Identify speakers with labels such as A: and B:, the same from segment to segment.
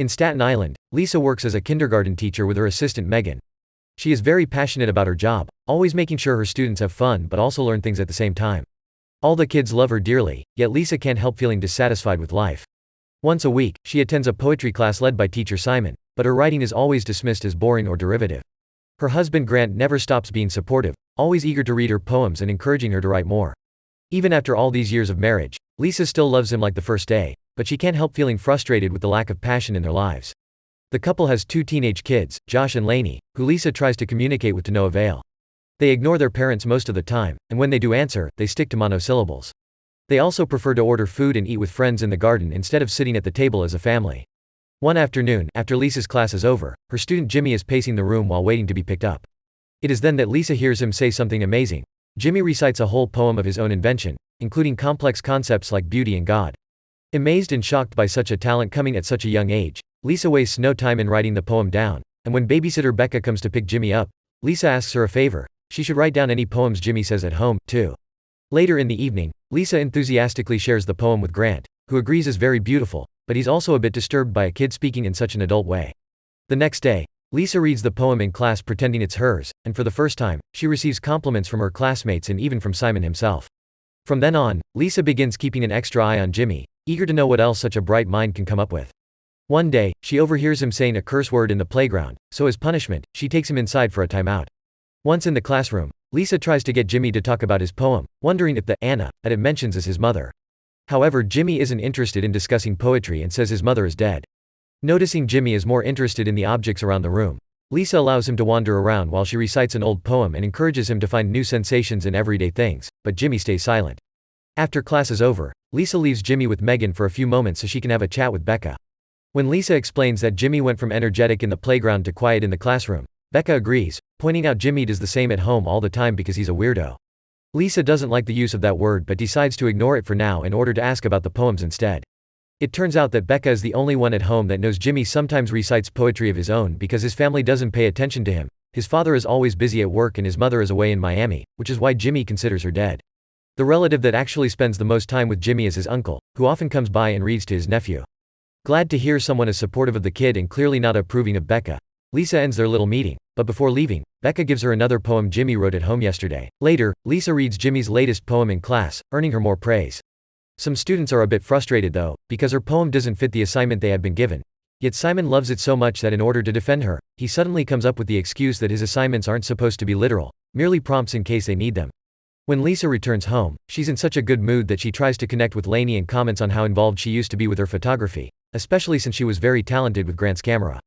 A: In Staten Island, Lisa works as a kindergarten teacher with her assistant Megan. She is very passionate about her job, always making sure her students have fun but also learn things at the same time. All the kids love her dearly, yet Lisa can't help feeling dissatisfied with life. Once a week, she attends a poetry class led by teacher Simon, but her writing is always dismissed as boring or derivative. Her husband Grant never stops being supportive, always eager to read her poems and encouraging her to write more. Even after all these years of marriage, Lisa still loves him like the first day, but she can't help feeling frustrated with the lack of passion in their lives. The couple has 2 teenage kids, Josh and Lainey, who Lisa tries to communicate with to no avail. They ignore their parents most of the time, and when they do answer, they stick to monosyllables. They also prefer to order food and eat with friends in the garden instead of sitting at the table as a family. One afternoon, after Lisa's class is over, her student Jimmy is pacing the room while waiting to be picked up. It is then that Lisa hears him say something amazing. Jimmy recites a whole poem of his own invention, including complex concepts like beauty and God. Amazed and shocked by such a talent coming at such a young age, Lisa wastes no time in writing the poem down, and when babysitter Becca comes to pick Jimmy up, Lisa asks her a favor. She should write down any poems Jimmy says at home, too. Later in the evening, Lisa enthusiastically shares the poem with Grant, who agrees is very beautiful, but he's also a bit disturbed by a kid speaking in such an adult way. The next day, Lisa reads the poem in class pretending it's hers, and for the first time, she receives compliments from her classmates and even from Simon himself. From then on, Lisa begins keeping an extra eye on Jimmy, eager to know what else such a bright mind can come up with. One day, she overhears him saying a curse word in the playground, so as punishment, she takes him inside for a timeout. Once in the classroom, Lisa tries to get Jimmy to talk about his poem, wondering if the Anna that it mentions is his mother. However, Jimmy isn't interested in discussing poetry and says his mother is dead. Noticing Jimmy is more interested in the objects around the room, Lisa allows him to wander around while she recites an old poem and encourages him to find new sensations in everyday things, but Jimmy stays silent. After class is over, Lisa leaves Jimmy with Megan for a few moments so she can have a chat with Becca. When Lisa explains that Jimmy went from energetic in the playground to quiet in the classroom, Becca agrees, pointing out Jimmy does the same at home all the time because he's a weirdo. Lisa doesn't like the use of that word but decides to ignore it for now in order to ask about the poems instead. It turns out that Becca is the only one at home that knows Jimmy sometimes recites poetry of his own because his family doesn't pay attention to him. His father is always busy at work and his mother is away in Miami, which is why Jimmy considers her dead. The relative that actually spends the most time with Jimmy is his uncle, who often comes by and reads to his nephew. Glad to hear someone is supportive of the kid and clearly not approving of Becca, Lisa ends their little meeting, but before leaving, Becca gives her another poem Jimmy wrote at home yesterday. Later, Lisa reads Jimmy's latest poem in class, earning her more praise. Some students are a bit frustrated though, because her poem doesn't fit the assignment they had been given. Yet Simon loves it so much that in order to defend her, he suddenly comes up with the excuse that his assignments aren't supposed to be literal, merely prompts in case they need them. When Lisa returns home, she's in such a good mood that she tries to connect with Lainey and comments on how involved she used to be with her photography, especially since she was very talented with Grant's camera.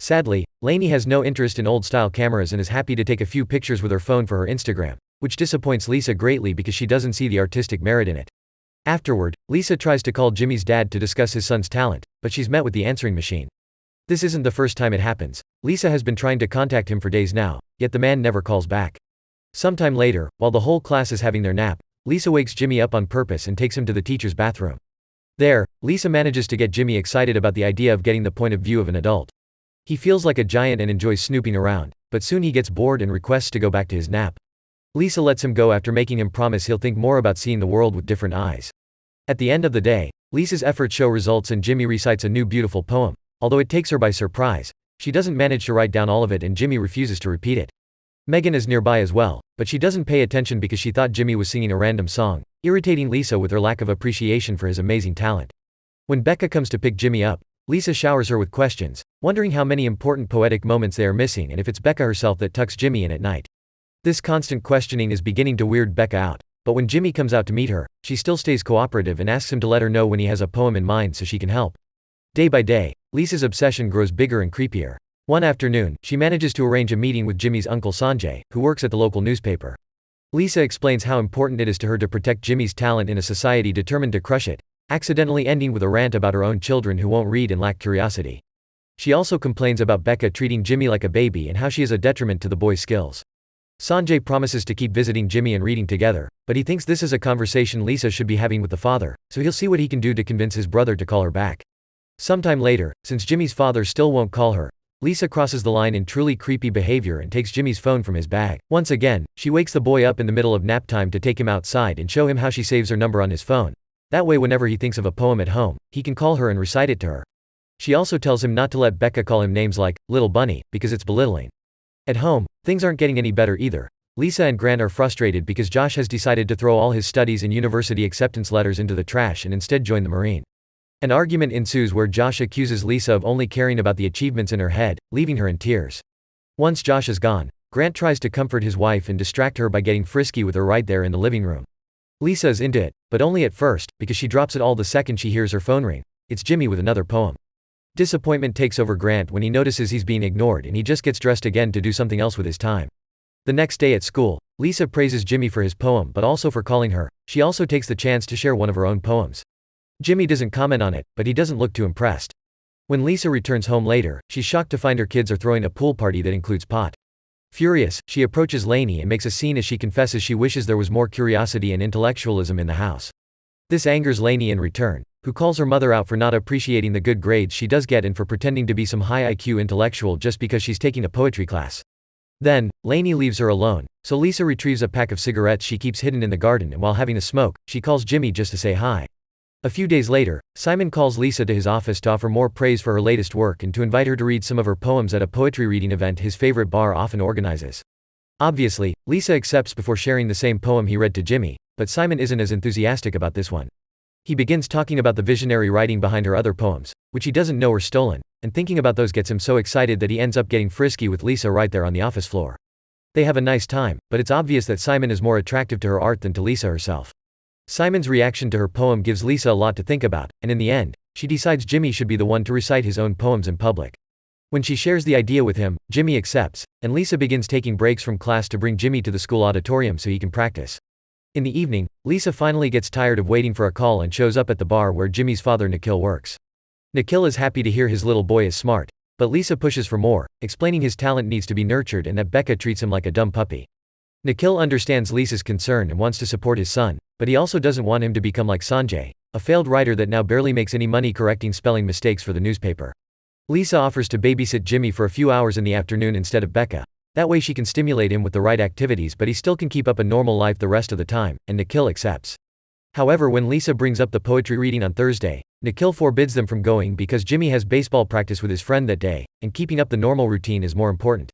A: Sadly, Lainey has no interest in old-style cameras and is happy to take a few pictures with her phone for her Instagram, which disappoints Lisa greatly because she doesn't see the artistic merit in it. Afterward, Lisa tries to call Jimmy's dad to discuss his son's talent, but she's met with the answering machine. This isn't the first time it happens. Lisa has been trying to contact him for days now, yet the man never calls back. Sometime later, while the whole class is having their nap, Lisa wakes Jimmy up on purpose and takes him to the teacher's bathroom. There, Lisa manages to get Jimmy excited about the idea of getting the point of view of an adult. He feels like a giant and enjoys snooping around, but soon he gets bored and requests to go back to his nap. Lisa lets him go after making him promise he'll think more about seeing the world with different eyes. At the end of the day, Lisa's efforts show results and Jimmy recites a new beautiful poem. Although it takes her by surprise, she doesn't manage to write down all of it and Jimmy refuses to repeat it. Megan is nearby as well, but she doesn't pay attention because she thought Jimmy was singing a random song, irritating Lisa with her lack of appreciation for his amazing talent. When Becca comes to pick Jimmy up, Lisa showers her with questions, wondering how many important poetic moments they are missing and if it's Becca herself that tucks Jimmy in at night. This constant questioning is beginning to weird Becca out, but when Jimmy comes out to meet her, she still stays cooperative and asks him to let her know when he has a poem in mind so she can help. Day by day, Lisa's obsession grows bigger and creepier. One afternoon, she manages to arrange a meeting with Jimmy's uncle Sanjay, who works at the local newspaper. Lisa explains how important it is to her to protect Jimmy's talent in a society determined to crush it, accidentally ending with a rant about her own children who won't read and lack curiosity. She also complains about Becca treating Jimmy like a baby and how she is a detriment to the boy's skills. Sanjay promises to keep visiting Jimmy and reading together, but he thinks this is a conversation Lisa should be having with the father, so he'll see what he can do to convince his brother to call her back. Sometime later, since Jimmy's father still won't call her, Lisa crosses the line in truly creepy behavior and takes Jimmy's phone from his bag. Once again, she wakes the boy up in the middle of nap time to take him outside and show him how she saves her number on his phone. That way whenever he thinks of a poem at home, he can call her and recite it to her. She also tells him not to let Becca call him names like little bunny, because it's belittling. At home, things aren't getting any better either. Lisa and Grant are frustrated because Josh has decided to throw all his studies and university acceptance letters into the trash and instead join the Marine. An argument ensues where Josh accuses Lisa of only caring about the achievements in her head, leaving her in tears. Once Josh is gone, Grant tries to comfort his wife and distract her by getting frisky with her right there in the living room. Lisa is into it, but only at first, because she drops it all the second she hears her phone ring. It's Jimmy with another poem. Disappointment takes over Grant when he notices he's being ignored and he just gets dressed again to do something else with his time. The next day at school, Lisa praises Jimmy for his poem but also for calling her. She also takes the chance to share one of her own poems. Jimmy doesn't comment on it, but he doesn't look too impressed. When Lisa returns home later, she's shocked to find her kids are throwing a pool party that includes pot. Furious, she approaches Lainey and makes a scene as she confesses she wishes there was more curiosity and intellectualism in the house. This angers Lainey in return, who calls her mother out for not appreciating the good grades she does get and for pretending to be some high IQ intellectual just because she's taking a poetry class. Then, Lainey leaves her alone, so Lisa retrieves a pack of cigarettes she keeps hidden in the garden and while having a smoke, she calls Jimmy just to say hi. A few days later, Simon calls Lisa to his office to offer more praise for her latest work and to invite her to read some of her poems at a poetry reading event his favorite bar often organizes. Obviously, Lisa accepts before sharing the same poem he read to Jimmy, but Simon isn't as enthusiastic about this one. He begins talking about the visionary writing behind her other poems, which he doesn't know were stolen, and thinking about those gets him so excited that he ends up getting frisky with Lisa right there on the office floor. They have a nice time, but it's obvious that Simon is more attractive to her art than to Lisa herself. Simon's reaction to her poem gives Lisa a lot to think about, and in the end, she decides Jimmy should be the one to recite his own poems in public. When she shares the idea with him, Jimmy accepts, and Lisa begins taking breaks from class to bring Jimmy to the school auditorium so he can practice. In the evening, Lisa finally gets tired of waiting for a call and shows up at the bar where Jimmy's father Nikhil works. Nikhil is happy to hear his little boy is smart, but Lisa pushes for more, explaining his talent needs to be nurtured and that Becca treats him like a dumb puppy. Nikhil understands Lisa's concern and wants to support his son, but he also doesn't want him to become like Sanjay, a failed writer that now barely makes any money correcting spelling mistakes for the newspaper. Lisa offers to babysit Jimmy for a few hours in the afternoon instead of Becca. That way she can stimulate him with the right activities but he still can keep up a normal life the rest of the time, and Nikhil accepts. However, when Lisa brings up the poetry reading on Thursday, Nikhil forbids them from going because Jimmy has baseball practice with his friend that day, and keeping up the normal routine is more important.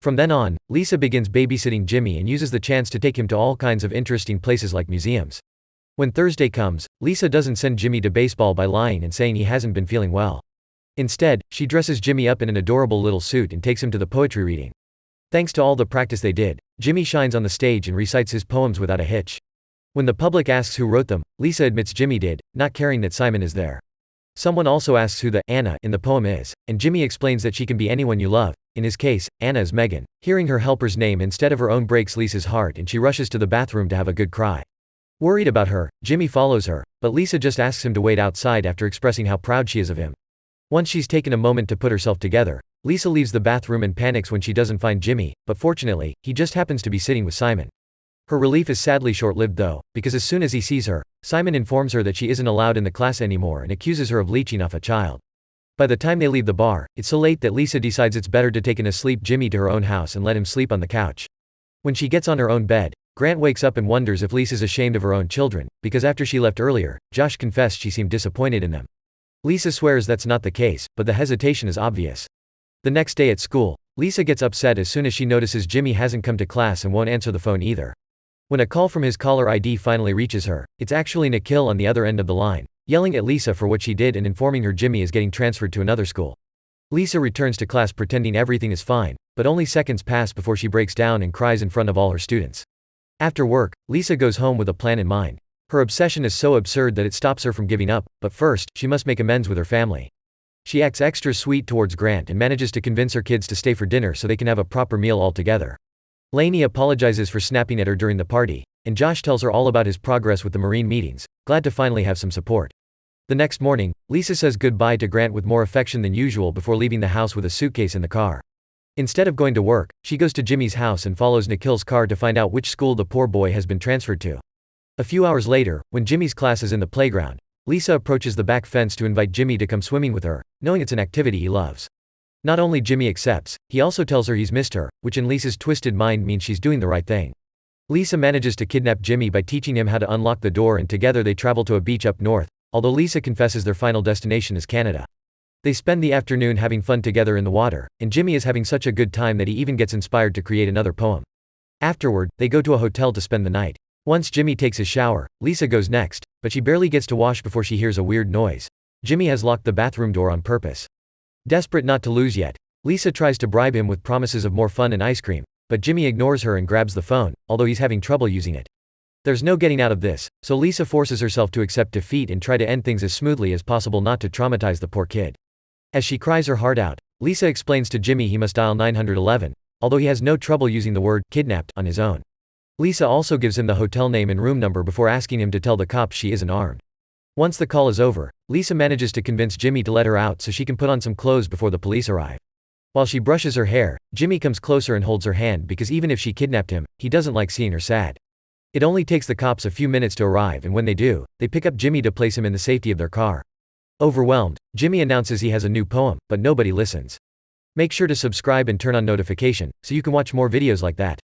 A: From then on, Lisa begins babysitting Jimmy and uses the chance to take him to all kinds of interesting places like museums. When Thursday comes, Lisa doesn't send Jimmy to baseball by lying and saying he hasn't been feeling well. Instead, she dresses Jimmy up in an adorable little suit and takes him to the poetry reading. Thanks to all the practice they did, Jimmy shines on the stage and recites his poems without a hitch. When the public asks who wrote them, Lisa admits Jimmy did, not caring that Simon is there. Someone also asks who the Anna in the poem is, and Jimmy explains that she can be anyone you love. In his case, Anna is Megan. Hearing her helper's name instead of her own breaks Lisa's heart and she rushes to the bathroom to have a good cry. Worried about her, Jimmy follows her, but Lisa just asks him to wait outside after expressing how proud she is of him. Once she's taken a moment to put herself together, Lisa leaves the bathroom and panics when she doesn't find Jimmy, but fortunately, he just happens to be sitting with Simon. Her relief is sadly short-lived though, because as soon as he sees her, Simon informs her that she isn't allowed in the class anymore and accuses her of leeching off a child. By the time they leave the bar, it's so late that Lisa decides it's better to take an asleep Jimmy to her own house and let him sleep on the couch. When she gets on her own bed, Grant wakes up and wonders if Lisa's ashamed of her own children, because after she left earlier, Josh confessed she seemed disappointed in them. Lisa swears that's not the case, but the hesitation is obvious. The next day at school, Lisa gets upset as soon as she notices Jimmy hasn't come to class and won't answer the phone either. When a call from his caller ID finally reaches her, it's actually Nikhil on the other end of the line, yelling at Lisa for what she did and informing her Jimmy is getting transferred to another school. Lisa returns to class pretending everything is fine, but only seconds pass before she breaks down and cries in front of all her students. After work, Lisa goes home with a plan in mind. Her obsession is so absurd that it stops her from giving up, but first, she must make amends with her family. She acts extra sweet towards Grant and manages to convince her kids to stay for dinner so they can have a proper meal all together. Lainey apologizes for snapping at her during the party, and Josh tells her all about his progress with the Marine meetings, glad to finally have some support. The next morning, Lisa says goodbye to Grant with more affection than usual before leaving the house with a suitcase in the car. Instead of going to work, she goes to Jimmy's house and follows Nikhil's car to find out which school the poor boy has been transferred to. A few hours later, when Jimmy's class is in the playground, Lisa approaches the back fence to invite Jimmy to come swimming with her, knowing it's an activity he loves. Not only Jimmy accepts, he also tells her he's missed her, which in Lisa's twisted mind means she's doing the right thing. Lisa manages to kidnap Jimmy by teaching him how to unlock the door and together they travel to a beach up north, although Lisa confesses their final destination is Canada. They spend the afternoon having fun together in the water, and Jimmy is having such a good time that he even gets inspired to create another poem. Afterward, they go to a hotel to spend the night. Once Jimmy takes his shower, Lisa goes next, but she barely gets to wash before she hears a weird noise. Jimmy has locked the bathroom door on purpose. Desperate not to lose yet, Lisa tries to bribe him with promises of more fun and ice cream, but Jimmy ignores her and grabs the phone, although he's having trouble using it. There's no getting out of this, so Lisa forces herself to accept defeat and try to end things as smoothly as possible not to traumatize the poor kid. As she cries her heart out, Lisa explains to Jimmy he must dial 911, although he has no trouble using the word kidnapped on his own. Lisa also gives him the hotel name and room number before asking him to tell the cops she isn't armed. Once the call is over, Lisa manages to convince Jimmy to let her out so she can put on some clothes before the police arrive. While she brushes her hair, Jimmy comes closer and holds her hand because even if she kidnapped him, he doesn't like seeing her sad. It only takes the cops a few minutes to arrive, and when they do, they pick up Jimmy to place him in the safety of their car. Overwhelmed, Jimmy announces he has a new poem, but nobody listens. Make sure to subscribe and turn on notification, so you can watch more videos like that.